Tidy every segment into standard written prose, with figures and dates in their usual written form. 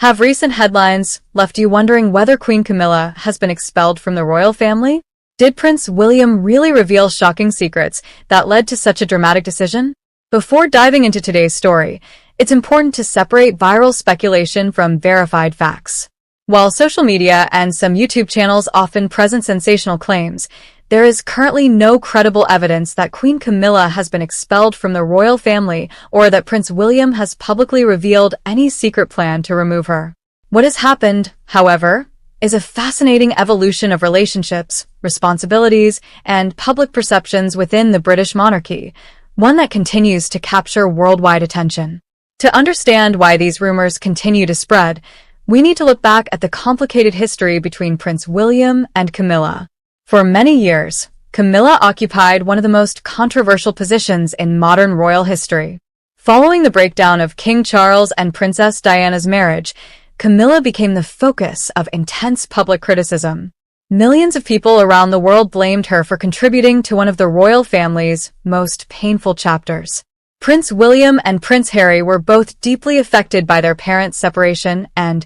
Have recent headlines left you wondering whether Queen Camilla has been expelled from the royal family? Did Prince William really reveal shocking secrets that led to such a dramatic decision? Before diving into today's story, it's important to separate viral speculation from verified facts. While social media and some YouTube channels often present sensational claims, there is currently no credible evidence that Queen Camilla has been expelled from the royal family or that Prince William has publicly revealed any secret plan to remove her. What has happened, however, is a fascinating evolution of relationships, responsibilities, and public perceptions within the British monarchy, one that continues to capture worldwide attention. To understand why these rumors continue to spread, we need to look back at the complicated history between Prince William and Camilla. For many years, Camilla occupied one of the most controversial positions in modern royal history. Following the breakdown of King Charles and Princess Diana's marriage, Camilla became the focus of intense public criticism. Millions of people around the world blamed her for contributing to one of the royal family's most painful chapters. Prince William and Prince Harry were both deeply affected by their parents' separation and,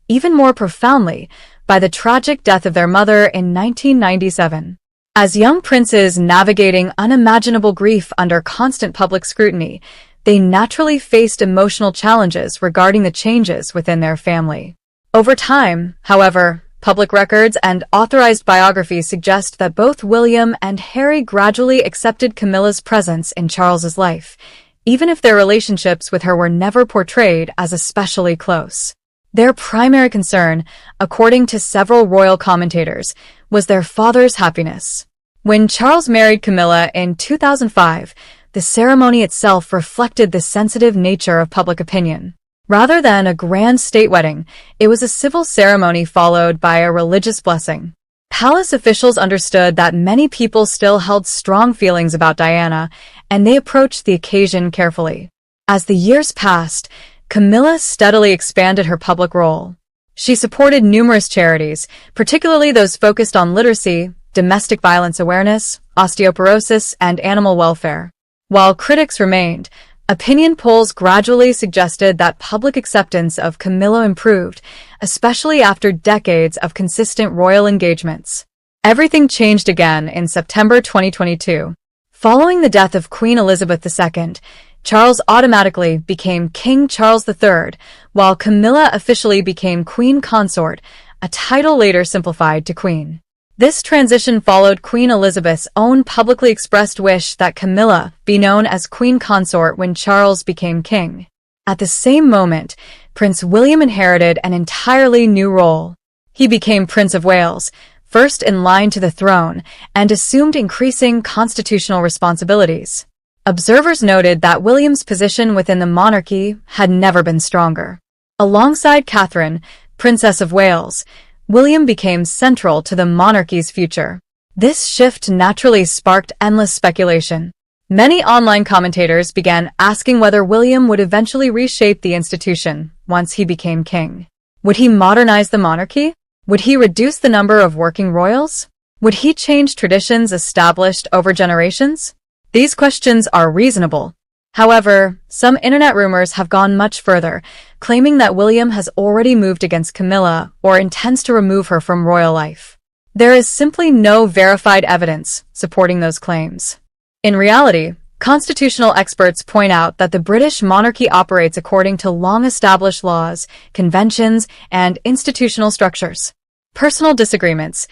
even more profoundly, by the tragic death of their mother in 1997. As young princes navigating unimaginable grief under constant public scrutiny, they naturally faced emotional challenges regarding the changes within their family. Over time, however, public records and authorized biographies suggest that both William and Harry gradually accepted Camilla's presence in Charles's life, even if their relationships with her were never portrayed as especially close. Their primary concern, according to several royal commentators, was their father's happiness. When Charles married Camilla in 2005, the ceremony itself reflected the sensitive nature of public opinion. Rather than a grand state wedding, it was a civil ceremony followed by a religious blessing. Palace officials understood that many people still held strong feelings about Diana, and they approached the occasion carefully. As the years passed, Camilla steadily expanded her public role. She supported numerous charities, particularly those focused on literacy, domestic violence awareness, osteoporosis, and animal welfare. While critics remained, opinion polls gradually suggested that public acceptance of Camilla improved, especially after decades of consistent royal engagements. Everything changed again in September 2022. Following the death of Queen Elizabeth II, Charles automatically became King Charles III, while Camilla officially became Queen Consort, a title later simplified to Queen. This transition followed Queen Elizabeth's own publicly expressed wish that Camilla be known as Queen Consort when Charles became king. At the same moment, Prince William inherited an entirely new role. He became Prince of Wales, first in line to the throne, and assumed increasing constitutional responsibilities. Observers noted that William's position within the monarchy had never been stronger. Alongside Catherine, Princess of Wales, William became central to the monarchy's future. This shift naturally sparked endless speculation. Many online commentators began asking whether William would eventually reshape the institution once he became king. Would he modernize the monarchy? Would he reduce the number of working royals? Would he change traditions established over generations? These questions are reasonable. However, some internet rumors have gone much further, claiming that William has already moved against Camilla or intends to remove her from royal life. There is simply no verified evidence supporting those claims. In reality, constitutional experts point out that the British monarchy operates according to long-established laws, conventions, and institutional structures. Personal disagreements,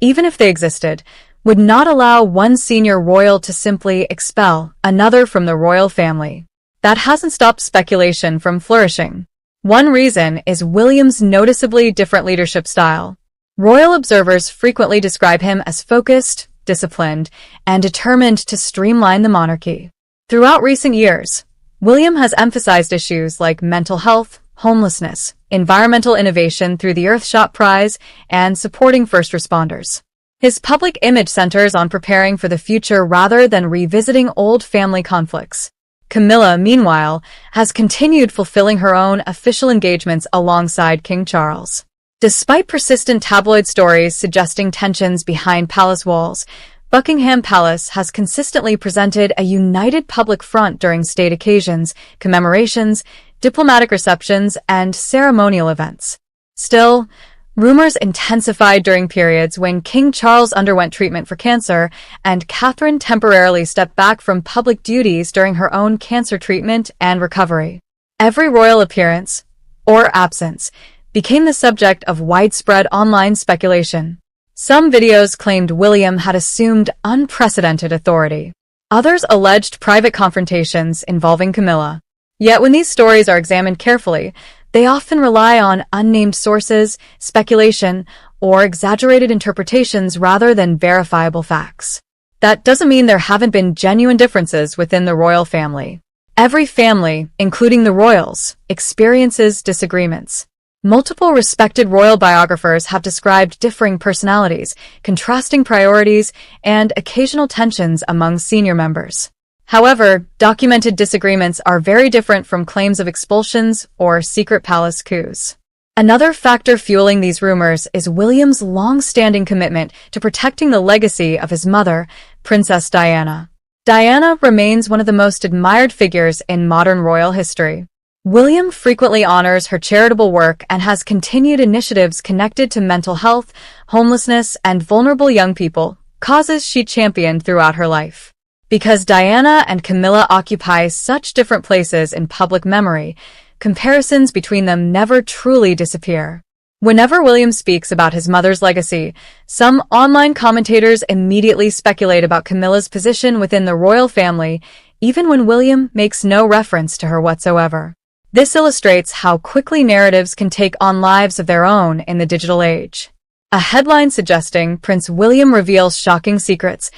even if they existed, would not allow one senior royal to simply expel another from the royal family. That hasn't stopped speculation from flourishing. One reason is William's noticeably different leadership style. Royal observers frequently describe him as focused, disciplined, and determined to streamline the monarchy. Throughout recent years, William has emphasized issues like mental health, homelessness, environmental innovation through the Earthshot Prize, and supporting first responders. His public image centers on preparing for the future rather than revisiting old family conflicts. Camilla, meanwhile, has continued fulfilling her own official engagements alongside King Charles. Despite persistent tabloid stories suggesting tensions behind palace walls, Buckingham Palace has consistently presented a united public front during state occasions, commemorations, diplomatic receptions, and ceremonial events. Still, rumors intensified during periods when King Charles underwent treatment for cancer and Catherine temporarily stepped back from public duties during her own cancer treatment and recovery. Every royal appearance, or absence, became the subject of widespread online speculation. Some videos claimed William had assumed unprecedented authority. Others alleged private confrontations involving Camilla. Yet when these stories are examined carefully, they often rely on unnamed sources, speculation, or exaggerated interpretations rather than verifiable facts. That doesn't mean there haven't been genuine differences within the royal family. Every family, including the royals, experiences disagreements. Multiple respected royal biographers have described differing personalities, contrasting priorities, and occasional tensions among senior members. However, documented disagreements are very different from claims of expulsions or secret palace coups. Another factor fueling these rumors is William's long-standing commitment to protecting the legacy of his mother, Princess Diana. Diana remains one of the most admired figures in modern royal history. William frequently honors her charitable work and has continued initiatives connected to mental health, homelessness, and vulnerable young people, causes she championed throughout her life. Because Diana and Camilla occupy such different places in public memory, comparisons between them never truly disappear. Whenever William speaks about his mother's legacy, some online commentators immediately speculate about Camilla's position within the royal family, even when William makes no reference to her whatsoever. This illustrates how quickly narratives can take on lives of their own in the digital age. A headline suggesting Prince William reveals shocking secrets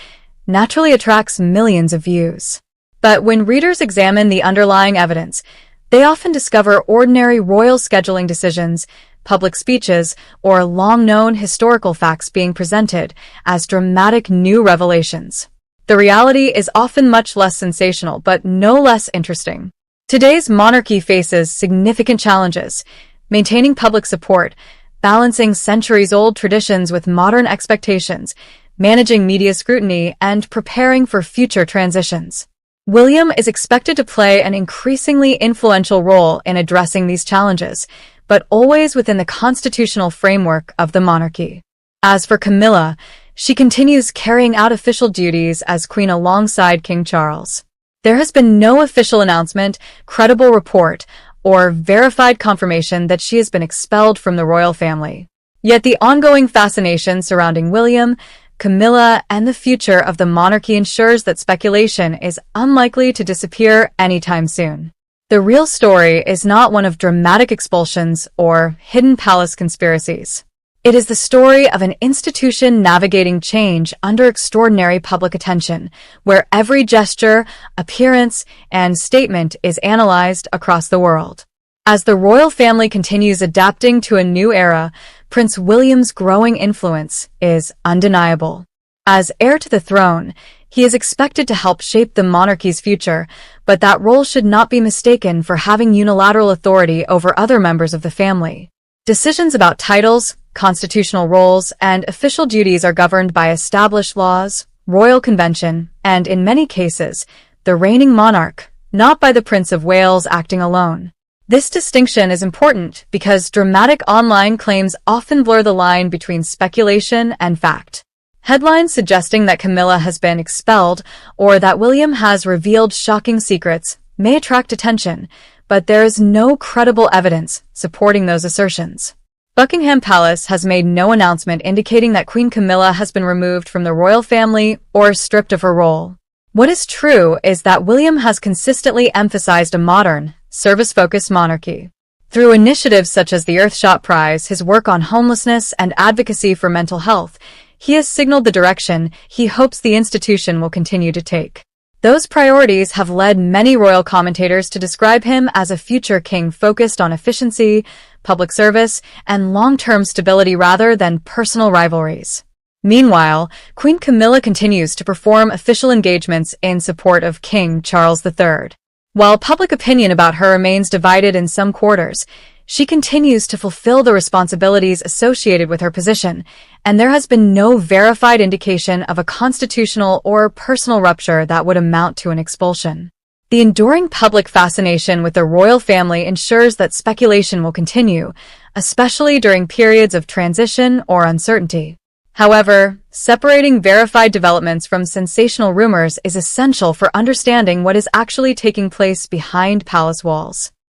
naturally attracts millions of views. But when readers examine the underlying evidence, they often discover ordinary royal scheduling decisions, public speeches, or long-known historical facts being presented as dramatic new revelations. The reality is often much less sensational, but no less interesting. Today's monarchy faces significant challenges, maintaining public support, balancing centuries-old traditions with modern expectations, managing media scrutiny, and preparing for future transitions. William is expected to play an increasingly influential role in addressing these challenges, but always within the constitutional framework of the monarchy. As for Camilla, she continues carrying out official duties as queen alongside King Charles. There has been no official announcement, credible report, or verified confirmation that she has been expelled from the royal family. Yet the ongoing fascination surrounding William, Camilla, and the future of the monarchy ensures that speculation is unlikely to disappear anytime soon. The real story is not one of dramatic expulsions or hidden palace conspiracies. It is the story of an institution navigating change under extraordinary public attention, where every gesture, appearance, and statement is analyzed across the world. As the royal family continues adapting to a new era, Prince William's growing influence is undeniable. As heir to the throne, he is expected to help shape the monarchy's future, but that role should not be mistaken for having unilateral authority over other members of the family. Decisions about titles, constitutional roles, and official duties are governed by established laws, royal convention, and in many cases, the reigning monarch, not by the Prince of Wales acting alone. This distinction is important because dramatic online claims often blur the line between speculation and fact. Headlines suggesting that Camilla has been expelled or that William has revealed shocking secrets may attract attention, but there is no credible evidence supporting those assertions. Buckingham Palace has made no announcement indicating that Queen Camilla has been removed from the royal family or stripped of her role. What is true is that William has consistently emphasized a modern, service-focused monarchy. Through initiatives such as the Earthshot Prize, his work on homelessness, and advocacy for mental health, he has signaled the direction he hopes the institution will continue to take. Those priorities have led many royal commentators to describe him as a future king focused on efficiency, public service, and long-term stability rather than personal rivalries. Meanwhile, Queen Camilla continues to perform official engagements in support of King Charles III. While public opinion about her remains divided in some quarters, she continues to fulfill the responsibilities associated with her position, and there has been no verified indication of a constitutional or personal rupture that would amount to an expulsion. The enduring public fascination with the royal family ensures that speculation will continue, especially during periods of transition or uncertainty. However, separating verified developments from sensational rumors is essential for understanding what is actually taking place behind palace walls.